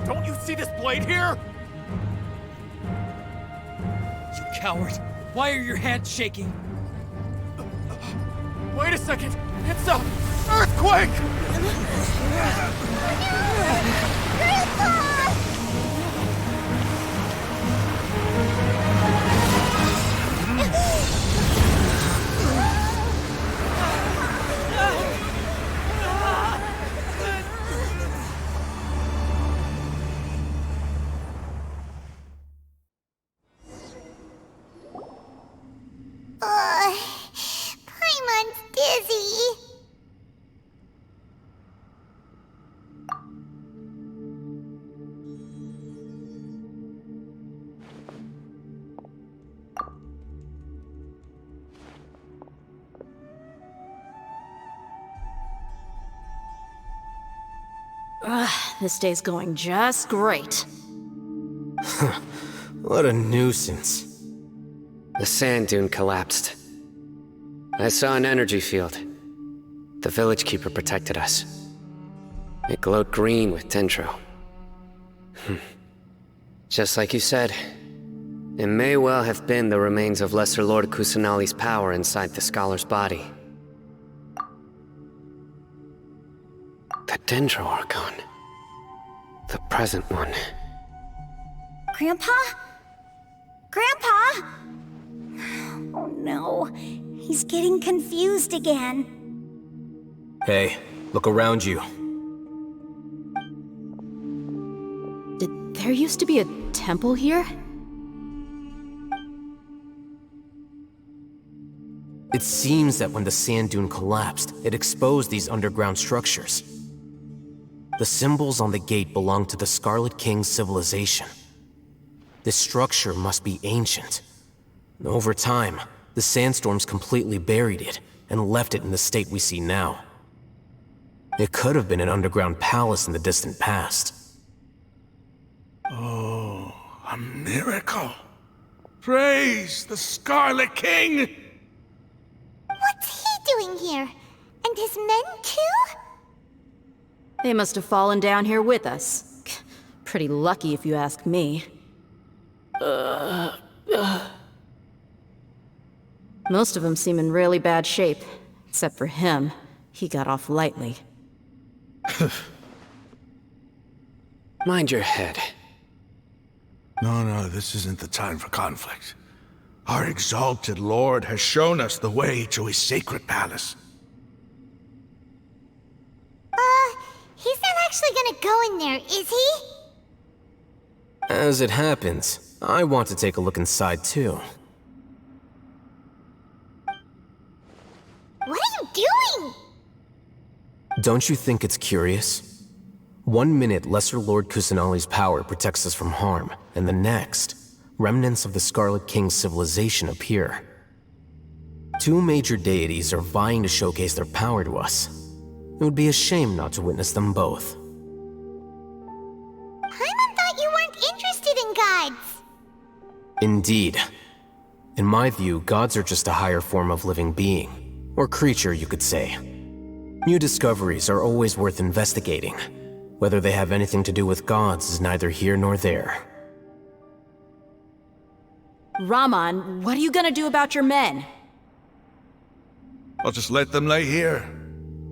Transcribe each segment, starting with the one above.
Don't you see this blade here? You coward! Why are your hands shaking? Wait a second! It's a earthquake! Paimon's dizzy. This day's going just great. What a nuisance. The sand dune collapsed. I saw an energy field. The village keeper protected us. It glowed green with dendro. Just like you said, it may well have been the remains of Lesser Lord Kusanali's power inside the scholar's body. The dendro archon. The present one. Grandpa? Grandpa? Oh no, he's getting confused again. Hey, look around you. There used to be a temple here? It seems that when the sand dune collapsed, it exposed these underground structures. The symbols on the gate belong to the Scarlet King's civilization. This structure must be ancient. Over time, the sandstorms completely buried it and left it in the state we see now. It could have been an underground palace in the distant past. Oh, a miracle! Praise the Scarlet King! What's he doing here? And his men too? They must have fallen down here with us. Pretty lucky if you ask me. Most of them seem in really bad shape. Except for him. He got off lightly. Mind your head. No, this isn't the time for conflict. Our exalted lord has shown us the way to his sacred palace. He's not actually gonna go in there, is he? As it happens, I want to take a look inside too. What are you doing? Don't you think it's curious? 1 minute, Lesser Lord Kusanali's power protects us from harm, and the next, remnants of the Scarlet King's civilization appear. Two major deities are vying to showcase their power to us. It would be a shame not to witness them both. Paimon thought you weren't interested in gods. Indeed. In my view, gods are just a higher form of living being, or creature, you could say. New discoveries are always worth investigating. Whether they have anything to do with gods is neither here nor there. Raman, what are you gonna do about your men? I'll just let them lay here.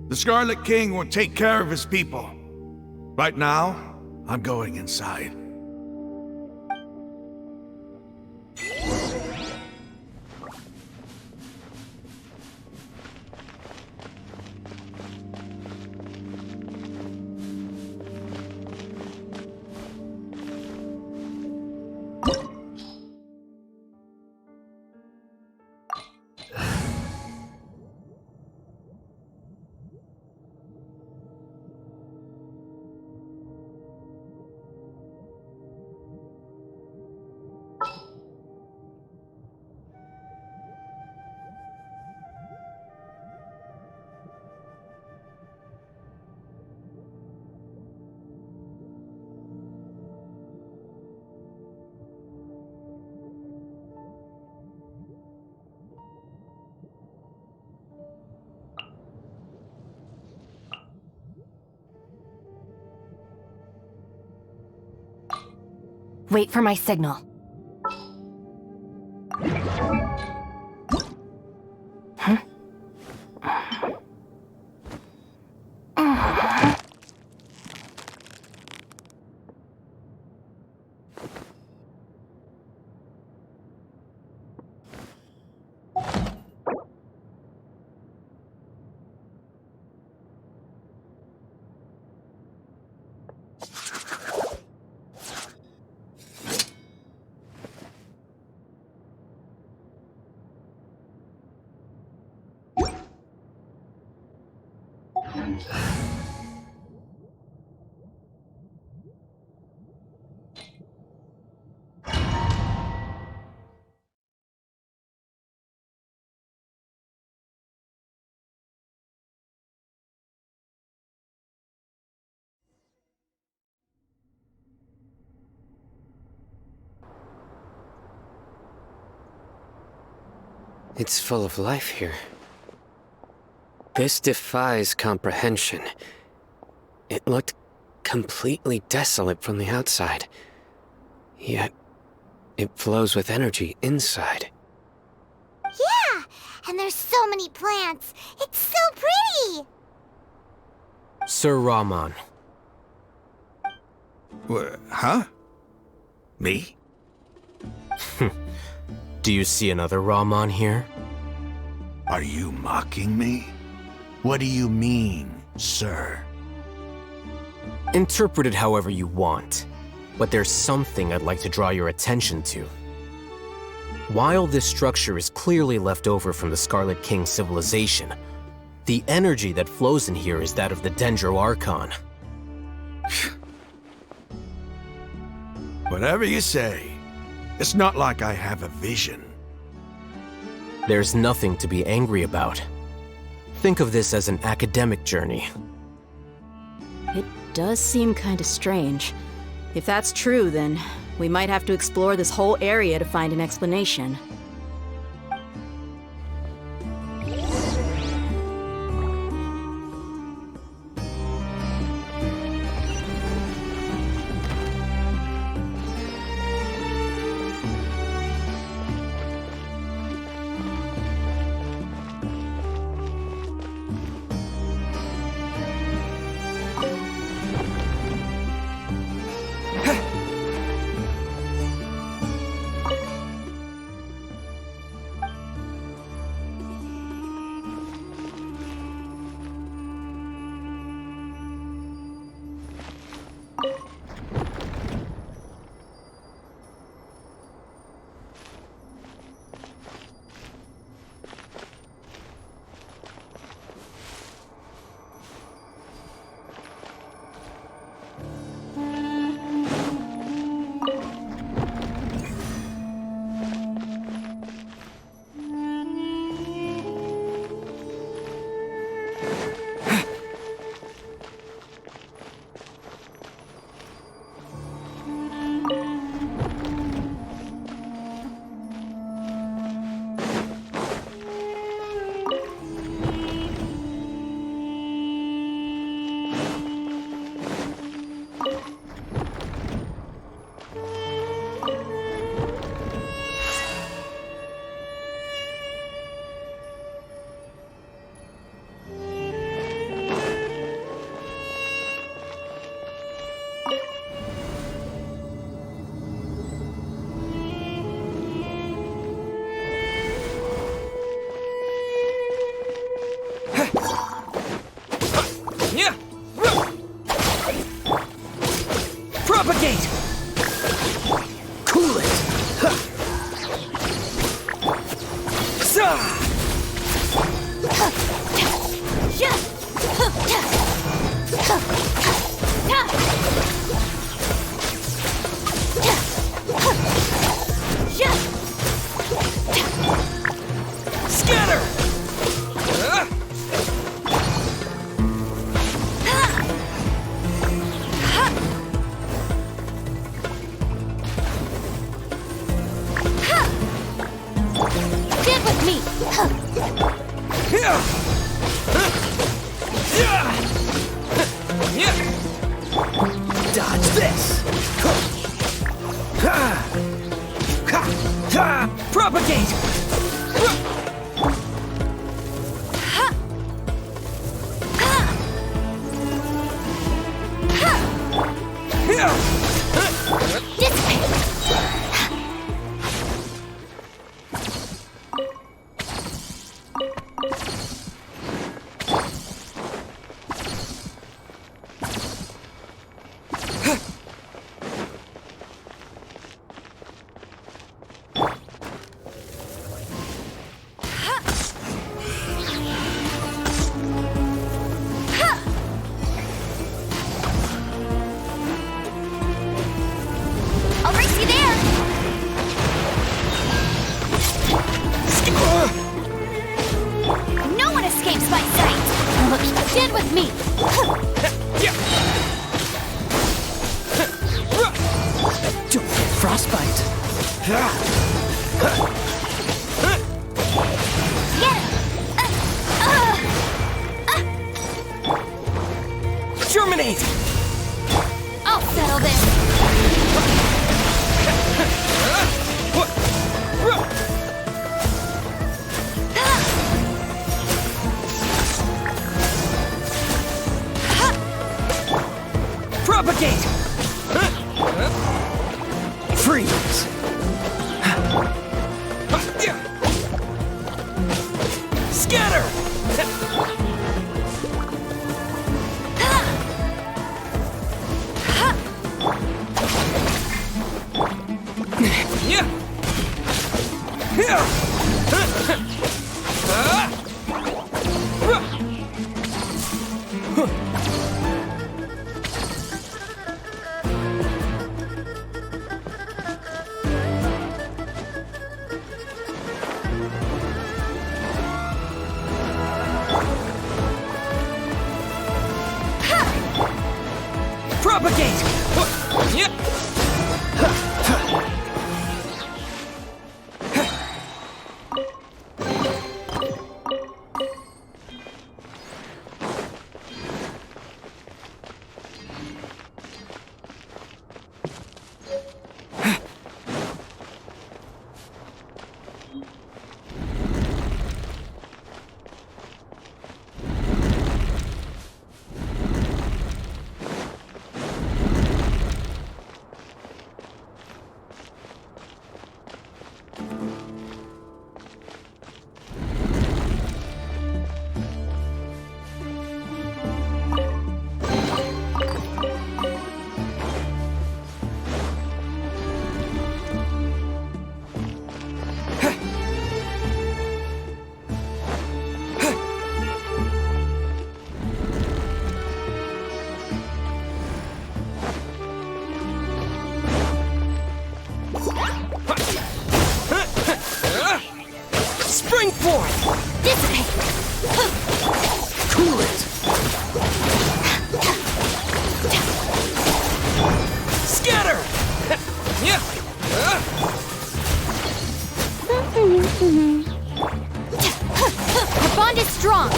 The Scarlet King will take care of his people. Right now, I'm going inside. Wait for my signal. It's full of life here. This defies comprehension. It looked completely desolate from the outside. Yet, it flows with energy inside. Yeah, and there's so many plants. It's so pretty. Sir Rahman. Huh? Me? Do you see another Rahman here? Are you mocking me? What do you mean, sir? Interpret it however you want, but there's something I'd like to draw your attention to. While this structure is clearly left over from the Scarlet King civilization, the energy that flows in here is that of the Dendro Archon. Whatever you say. It's not like I have a vision. There's nothing to be angry about. Think of this as an academic journey. It does seem kinda strange. If that's true, then we might have to explore this whole area to find an explanation. Propagate! Cool it! Scatter! Dodge this! Propagate! I'll race you there! No one escapes my sight! Look, you did with me! Don't get frostbite. Get him! Germinate! I'll settle this! Propagate! Freeze! Scatter! Propagate! Spring forth! Dissipate! Cool it! Scatter! Our bond is strong!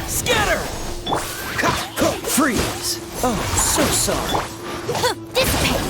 Scatter! Freeze! Oh, so sorry. Dissipate!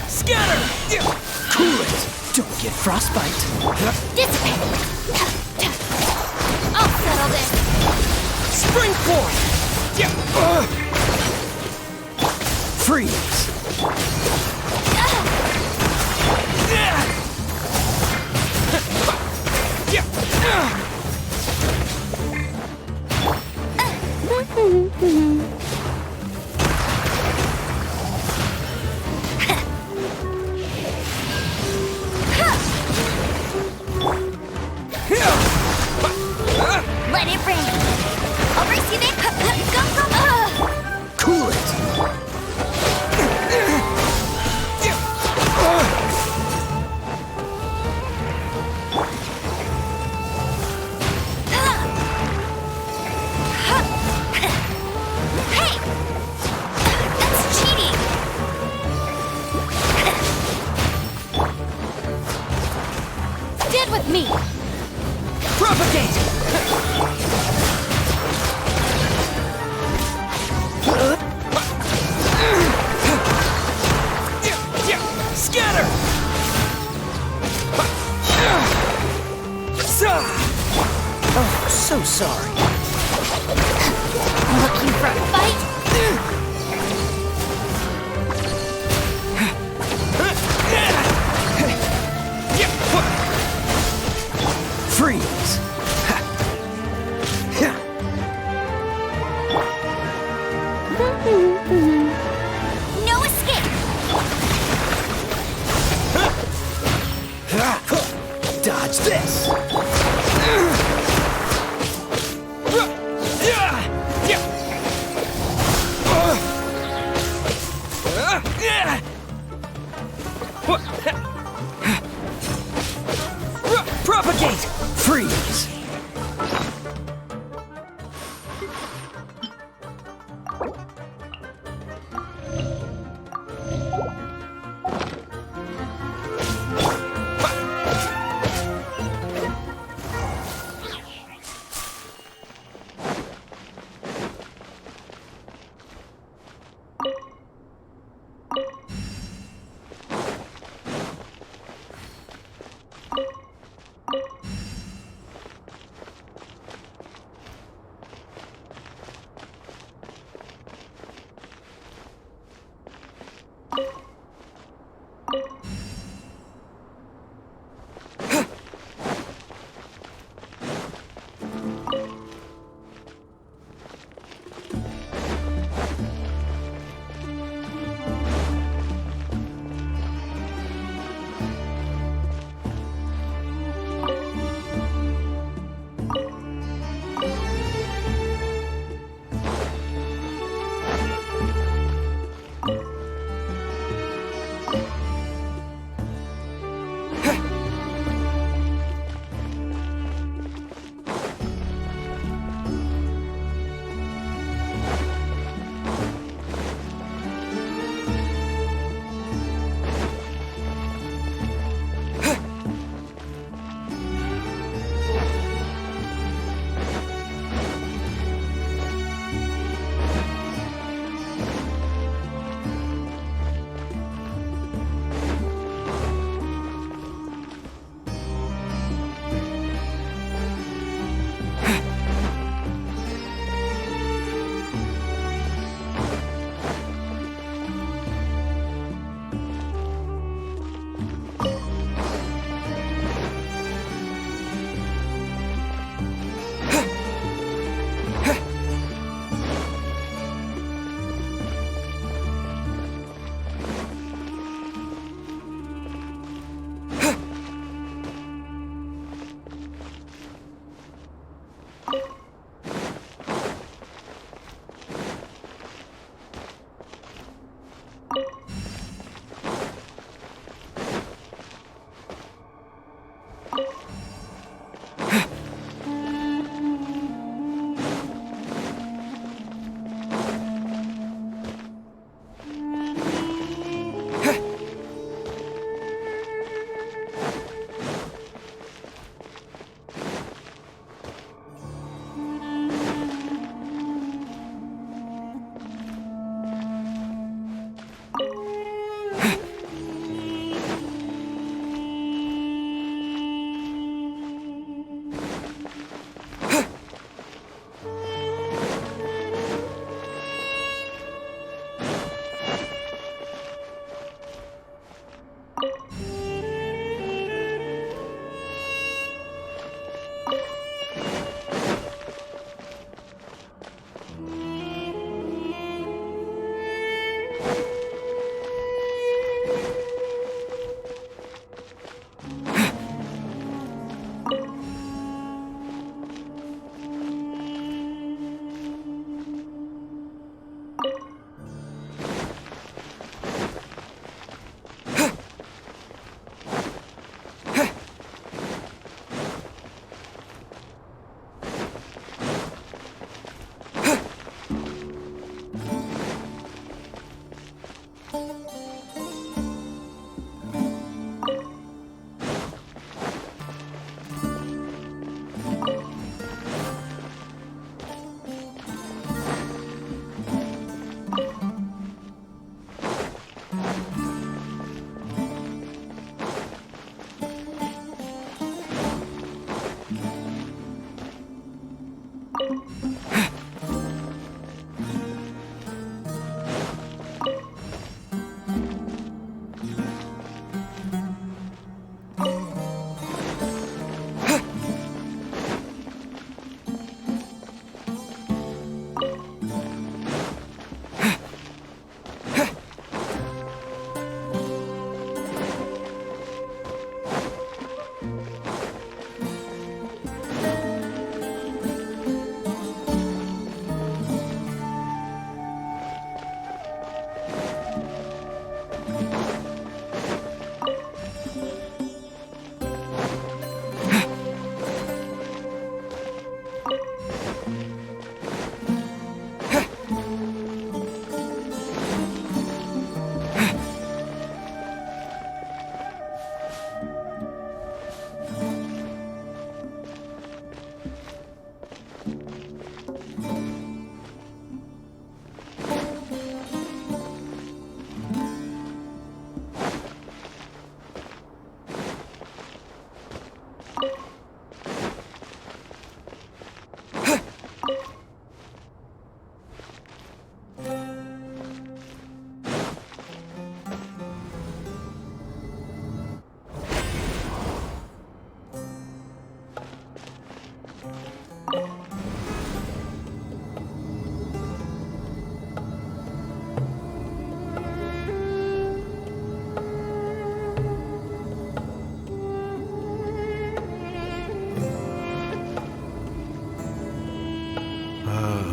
Scatter! Cool it! Don't get frostbite. Dissipate! I'll settle this! Spring forth! Freeze! Let it rain! I'll race you, Nick! Go! Cool it! Hey! That's cheating! Stand with me! Propagate! Scatter! Oh, so sorry. Looking for a fight? Freeze! No escape! Dodge this!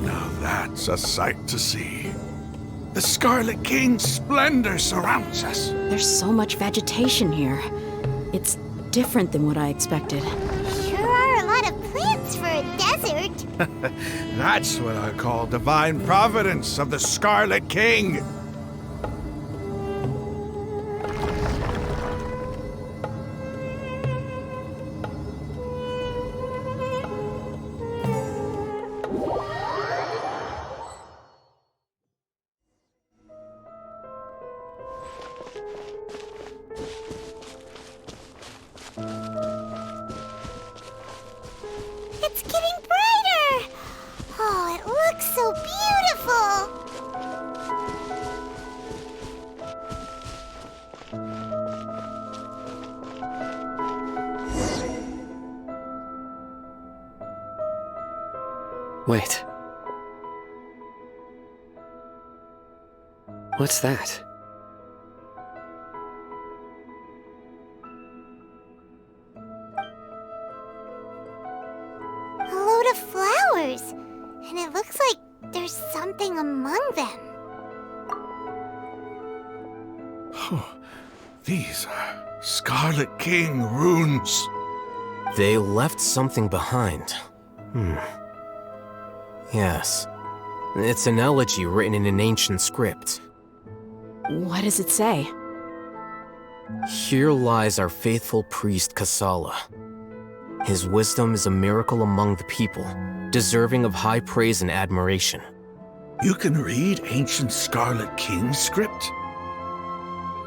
Now that's a sight to see. The Scarlet King's splendor surrounds us. There's so much vegetation here. It's different than what I expected. Sure are a lot of plants for a desert. That's what I call divine providence of the Scarlet King. It's getting brighter! Oh, it looks so beautiful! Wait. What's that? A load of flowers. And it looks like there's something among them. These are Scarlet King runes. They left something behind. Yes. It's an elegy written in an ancient script. What does it say? Here lies our faithful priest Kasala. His wisdom is a miracle among the people, deserving of high praise and admiration. You can read ancient Scarlet King script?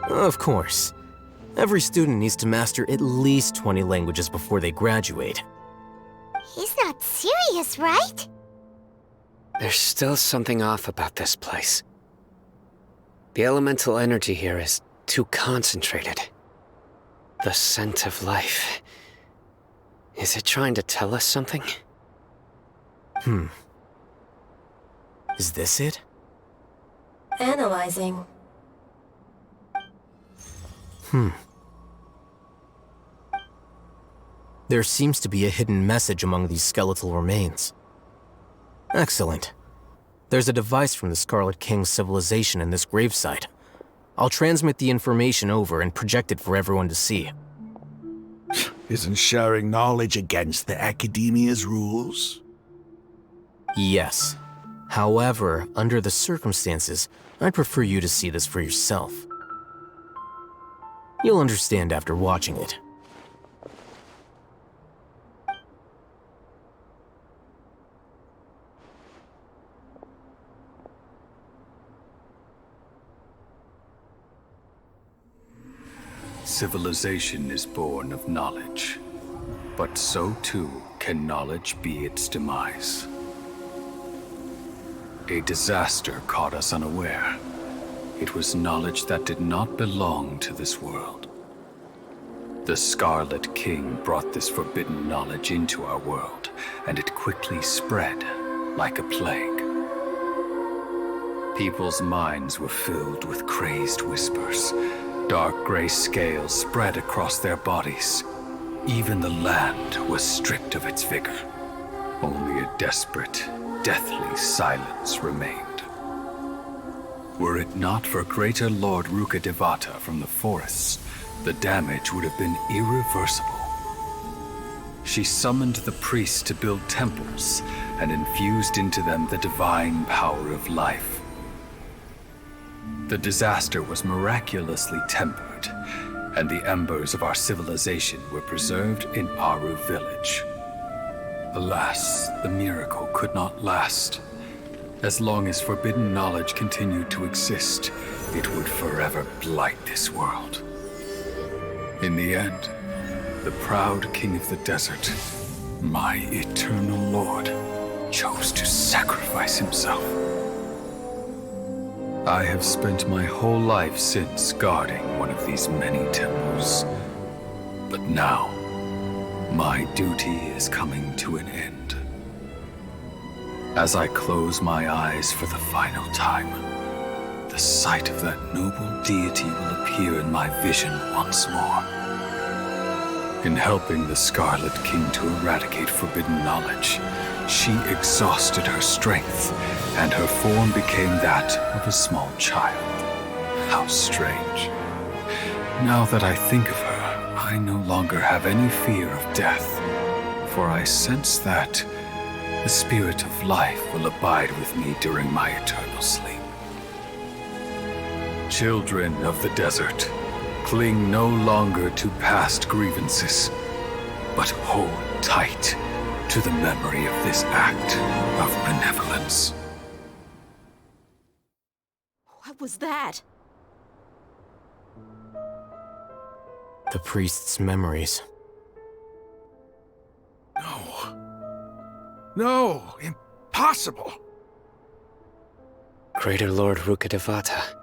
Of course. Every student needs to master at least 20 languages before they graduate. He's not serious, right? There's still something off about this place. The elemental energy here is too concentrated. The scent of life. Is it trying to tell us something? Is this it? Analyzing. There seems to be a hidden message among these skeletal remains. Excellent. There's a device from the Scarlet King's civilization in this gravesite. I'll transmit the information over and project it for everyone to see. Isn't sharing knowledge against the Academia's rules? Yes. However, under the circumstances, I'd prefer you to see this for yourself. You'll understand after watching it. Civilization is born of knowledge, but so too can knowledge be its demise. A disaster caught us unaware. It was knowledge that did not belong to this world. The Scarlet King brought this forbidden knowledge into our world, and it quickly spread like a plague. People's minds were filled with crazed whispers. Dark gray scales spread across their bodies. Even the land was stripped of its vigor. Only a desperate, deathly silence remained. Were it not for greater Lord Rukkhadevata from the forests, the damage would have been irreversible. She summoned the priests to build temples and infused into them the divine power of life. The disaster was miraculously tempered, and the embers of our civilization were preserved in Aru village. Alas, the miracle could not last. As long as forbidden knowledge continued to exist, it would forever blight this world. In the end, the proud king of the desert, my eternal lord, chose to sacrifice himself. I have spent my whole life since guarding one of these many temples. But now, my duty is coming to an end. As I close my eyes for the final time, the sight of that noble deity will appear in my vision once more. In helping the Scarlet King to eradicate forbidden knowledge, she exhausted her strength, and her form became that of a small child. How strange. Now that I think of her, I no longer have any fear of death, for I sense that the spirit of life will abide with me during my eternal sleep. Children of the desert, cling no longer to past grievances, but hold tight to the memory of this act of benevolence. What was that? The priest's memories. No, impossible. Greater Lord Rukkhadevata.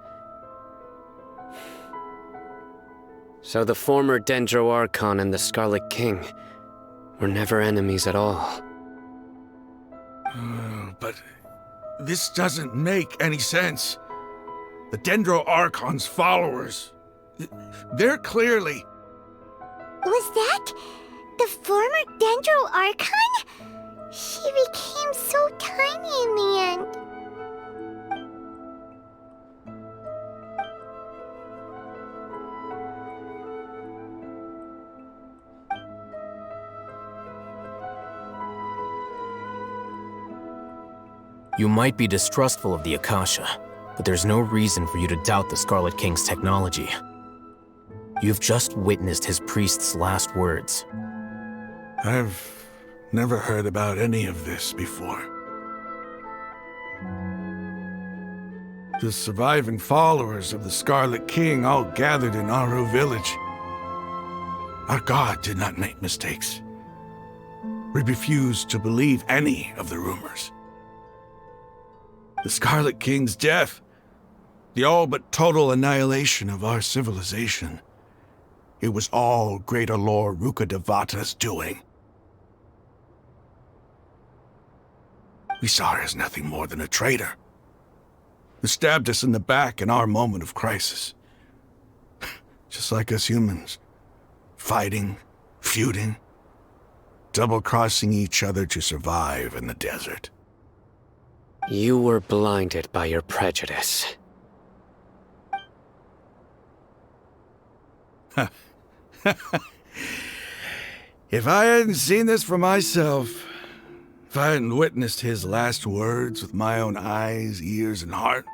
So the former Dendro Archon and the Scarlet King were never enemies at all. But this doesn't make any sense. The Dendro Archon's followers, they're clearly... Was that the former Dendro Archon? She became so tiny in the end. You might be distrustful of the Akasha, but there's no reason for you to doubt the Scarlet King's technology. You've just witnessed his priest's last words. I've never heard about any of this before. The surviving followers of the Scarlet King all gathered in Aru village. Our god did not make mistakes. We refused to believe any of the rumors. The Scarlet King's death, the all but total annihilation of our civilization, it was all Greater Lord Rukkhadevata's doing. We saw her as nothing more than a traitor, who stabbed us in the back in our moment of crisis. Just like us humans, fighting, feuding, double-crossing each other to survive in the desert. You were blinded by your prejudice. If I hadn't seen this for myself, if I hadn't witnessed his last words with my own eyes, ears, and heart,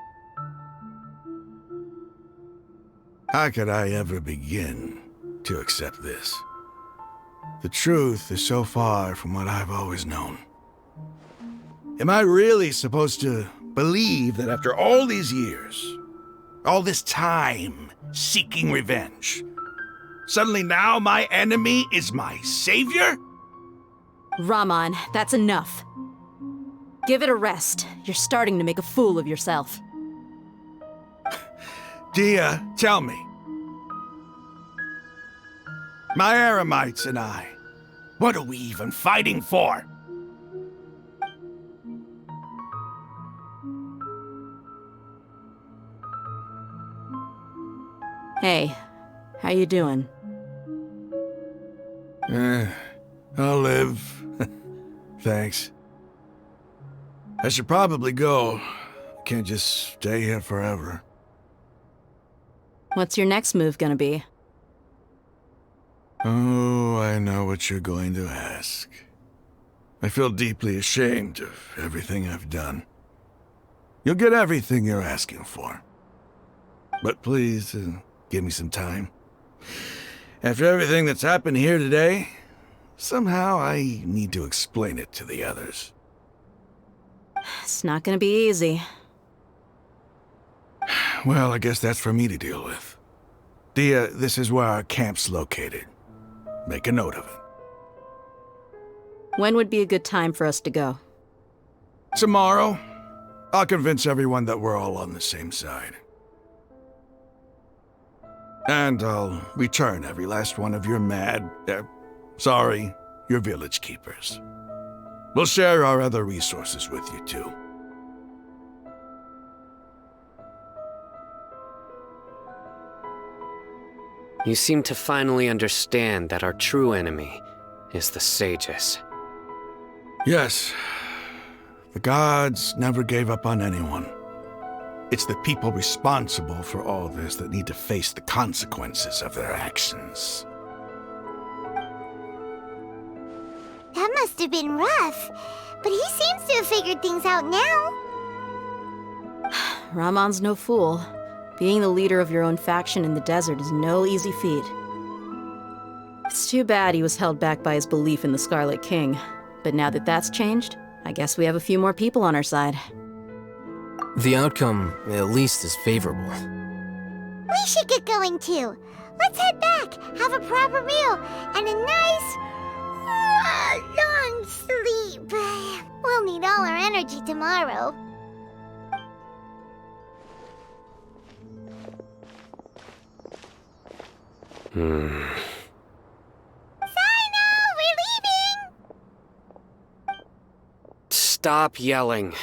how could I ever begin to accept this? The truth is so far from what I've always known. Am I really supposed to believe that after all these years, all this time seeking revenge, suddenly now my enemy is my savior? Raman, that's enough. Give it a rest. You're starting to make a fool of yourself. Dia, tell me. My Eremites and I, what are we even fighting for? Hey, how you doing? I'll live. Thanks. I should probably go. I can't just stay here forever. What's your next move gonna be? Oh, I know what you're going to ask. I feel deeply ashamed of everything I've done. You'll get everything you're asking for. But please, give me some time. After everything that's happened here today, somehow I need to explain it to the others. It's not gonna be easy. Well, I guess that's for me to deal with. Dia, this is where our camp's located. Make a note of it. When would be a good time for us to go? Tomorrow, I'll convince everyone that we're all on the same side. And I'll return every last one of your your village keepers. We'll share our other resources with you, too. You seem to finally understand that our true enemy is the sages. Yes. The gods never gave up on anyone. It's the people responsible for all this that need to face the consequences of their actions. That must have been rough, but he seems to have figured things out now. Ramon's no fool. Being the leader of your own faction in the desert is no easy feat. It's too bad he was held back by his belief in the Scarlet King. But now that that's changed, I guess we have a few more people on our side. The outcome, at least, is favorable. We should get going too. Let's head back, have a proper meal, and a nice, long sleep. We'll need all our energy tomorrow. Sino, we're leaving! Stop yelling.